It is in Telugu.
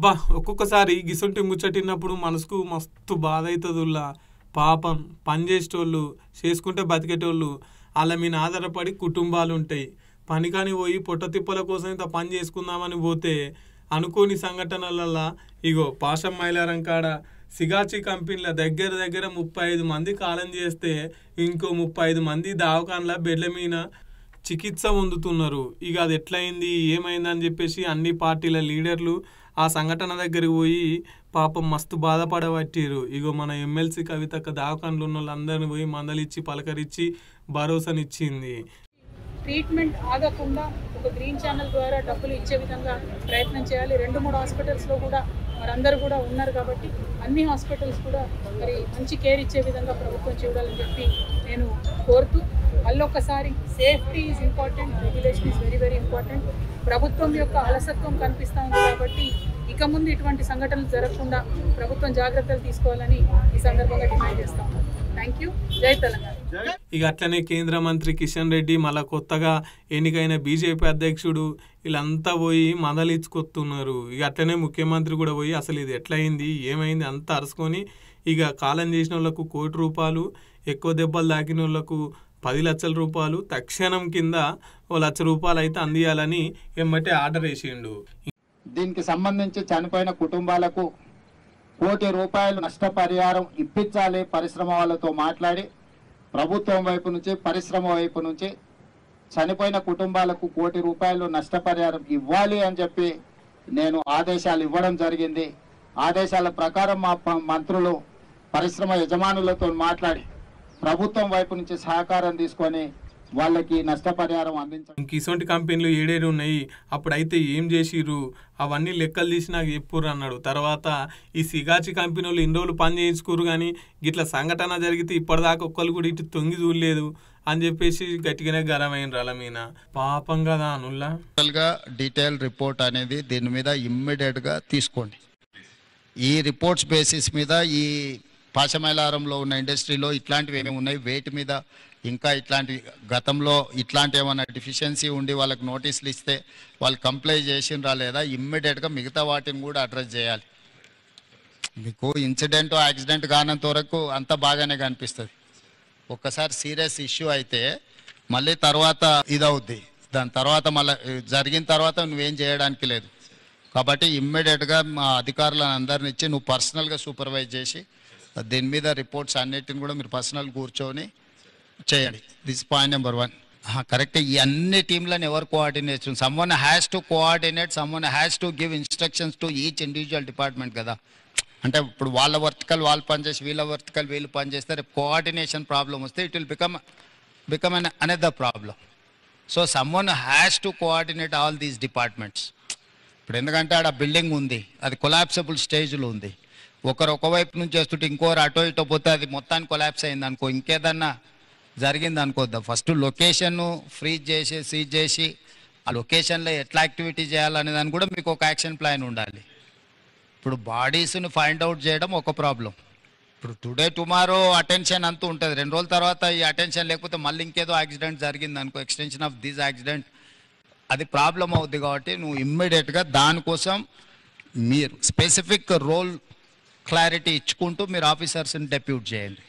అబ్బా ఒక్కొక్కసారి గిసొంటి ముచ్చటిన్నప్పుడు మనసుకు మస్తు బాధ అవుతుందిలా. పాపం పని చేసేటోళ్ళు, చేసుకుంటే బతికేటోళ్ళు, వాళ్ళ మీద ఆధారపడి కుటుంబాలు ఉంటాయి. పని కాని పోయి పొట్ట తిప్పల కోసం ఇంత పని చేసుకుందామని పోతే అనుకోని సంఘటనలల్లా ఇగో పాషం మైలారం కాడ సిగాచి కంపెనీల దగ్గర దగ్గర 35 మంది కాలం చేస్తే ఇంకో 35 మంది దవాఖానల బెడ్ల మీద చికిత్స పొందుతున్నారు. ఇక అది ఎట్లయింది ఏమైందని చెప్పేసి అన్ని పార్టీల లీడర్లు ఆ సంఘటన దగ్గరికి పోయి పాపం మస్తు బాధపడబట్టారు. ఇగో మన ఎమ్మెల్సీ కవితక్క దవాఖానలు ఉన్న వాళ్ళందరినీ పోయి మందలిచ్చి పలకరించి భరోసానిచ్చింది. ట్రీట్మెంట్ ఆగకుండా ఒక గ్రీన్ ఛానల్ ద్వారా డబ్బులు ఇచ్చే విధంగా ప్రయత్నం చేయాలి. 2-3 హాస్పిటల్స్లో కూడా మరందరూ కూడా ఉన్నారు కాబట్టి అన్ని హాస్పిటల్స్ కూడా మరి మంచి కేర్ ఇచ్చే విధంగా ప్రభుత్వం చూడాలని చెప్పి నేను కోరుతూ, మళ్ళొక్కసారి safety is important, regulation is very very important. ప్రభుత్వం యొక్క అలసత్వం కనిపిస్తూ ఉంది కాబట్టి ఇక ముందు ఇటువంటి సంఘటనలు జరగకుండా ప్రభుత్వం జాగ్రత్తలు తీసుకోవాలని ఈ సందర్భంగా డిమాండ్ చేస్తాం. Thank you. జై తెలంగాణ. ఇక అట్లనే కేంద్ర మంత్రి కిషన్ రెడ్డి, మళ్ళా కొత్తగా ఎన్నికైన బీజేపీ అధ్యక్షుడు వీళ్ళంతా పోయి మందలిచ్చుకొస్తున్నారు. ఇక అట్లనే ముఖ్యమంత్రి కూడా పోయి అసలు ఇది ఎట్లయింది ఏమైంది అంతా అరుచుకొని ఇక కాలం చేసిన వాళ్ళకు ₹1,00,00,000, ఎక్కువ దెబ్బలు తాకిన వాళ్ళకు ₹10,00,000 తక్షణం కింద ₹1,00,000 అయితే అందియాలని ఎమ్మటే ఆర్డర్ వేసిండు. దీనికి సంబంధించి చనిపోయిన కుటుంబాలకు ₹1,00,00,000 నష్టపరిహారం ఇప్పించాలి. పరిశ్రమ వాళ్ళతో మాట్లాడి ప్రభుత్వం వైపు నుంచి పరిశ్రమ వైపు నుంచి చనిపోయిన కుటుంబాలకు ₹1,00,00,000 నష్టపరిహారం ఇవ్వాలి అని చెప్పి నేను ఆదేశాలు ఇవ్వడం జరిగింది. ఆదేశాల ప్రకారం మా మంత్రులు పరిశ్రమ యజమానులతో మాట్లాడి ప్రభుత్వం వైపు నుంచి సహకారం తీసుకొని వాళ్ళకి నష్టపరిహారం అందించాలి. ఇంక ఇటువంటి కంపెనీలు 7 ఉన్నాయి, అప్పుడైతే ఏం చేసిర్రు అవన్నీ లెక్కలు తీసి నాకు చెప్పుర్రు అన్నాడు. తర్వాత ఈ సిగాచి కంపెనీలు ఇన్ని రోజులు పని చేయించుకోరు కానీ గిట్ల సంఘటన జరిగితే ఇప్పటిదాకా ఒక్కరు కూడా ఇటు తొంగి చూడలేదు అని చెప్పేసి గట్టిగానే గరమైన వాళ్ళ మీద పాపం కదా అనుల్లా. డీటెయిల్ రిపోర్ట్ అనేది దీని మీద ఇమ్మీడియట్గా తీసుకోండి. ఈ రిపోర్ట్స్ బేసిస్ మీద ఈ పాశమైలారంలో ఉన్న ఇండస్ట్రీలో ఇట్లాంటివి ఏమేమి ఉన్నాయి, వేటి మీద ఇంకా ఇట్లాంటి గతంలో ఇట్లాంటి ఏమైనా డెఫిషియన్సీ ఉండి వాళ్ళకి నోటీసులు ఇస్తే వాళ్ళు కంప్లై చేసినరా లేదా ఇమ్మీడియట్గా మిగతా వాటిని కూడా అడ్రస్ చేయాలి. మీకు ఇన్సిడెంట్ యాక్సిడెంట్ కానంత వరకు అంతా బాగానే కనిపిస్తుంది. ఒక్కసారి సీరియస్ ఇష్యూ అయితే మళ్ళీ తర్వాత ఇదవుద్ది, దాని తర్వాత మళ్ళీ జరిగిన తర్వాత నువ్వేం చేయడానికి లేదు. కాబట్టి ఇమ్మీడియట్గా మా అధికారులను అందరిని ఇచ్చి నువ్వు పర్సనల్గా సూపర్వైజ్ చేసి దీని మీద రిపోర్ట్స్ అన్నిటిని కూడా మీరు పర్సనల్ కూర్చొని చేయండి. This point number 1. కరెక్ట్. ఈ అన్ని టీంలను ఎవరు coordinate, someone has to coordinate, someone has to give instructions to each individual department కదా. అంటే ఇప్పుడు వాళ్ళ వర్టికల్ వాళ్ళు పనిచేసి వీళ్ళ వర్టికల్ వీళ్ళు పనిచేస్తే రేపు కోఆర్డినేషన్ ప్రాబ్లం వస్తే it will become an another problem. So someone has to coordinate all these departments. ఇప్పుడు ఎందుకంటే ఆడ బిల్డింగ్ ఉంది, అది కొలాప్సబుల్ స్టేజ్లో ఉంది. ఒకరు ఒకవైపు నుంచి వస్తుంటే ఇంకోరు అటో ఇటో పోతే అది మొత్తాన్ని కొలాప్స్ అయింది అనుకో, ఇంకేదన్నా జరిగింది అనుకోద్దాం. ఫస్ట్ లొకేషన్ ఫ్రీజ్ చేసి సీజ్ చేసి ఆ లొకేషన్లో ఎట్లా యాక్టివిటీ చేయాలనే దాన్ని కూడా మీకు ఒక యాక్షన్ ప్లాన్ ఉండాలి. ఇప్పుడు బాడీస్ని ఫైండ్ అవుట్ చేయడం ఒక ప్రాబ్లం. ఇప్పుడు టుడే టుమారో అటెన్షన్ అంతూ ఉంటుంది, 2 రోజుల తర్వాత ఈ అటెన్షన్ లేకపోతే మళ్ళీ ఇంకేదో యాక్సిడెంట్ జరిగింది అనుకో, ఎక్స్టెన్షన్ ఆఫ్ దిస్ యాక్సిడెంట్, అది ప్రాబ్లం అవుద్ది. కాబట్టి నువ్వు ఇమ్మీడియట్గా దానికోసం మీరు స్పెసిఫిక్ రోల్ క్లారిటీ ఇచ్చుకుంటూ మీరు ఆఫీసర్స్ని డెప్యూట్ చేయండి.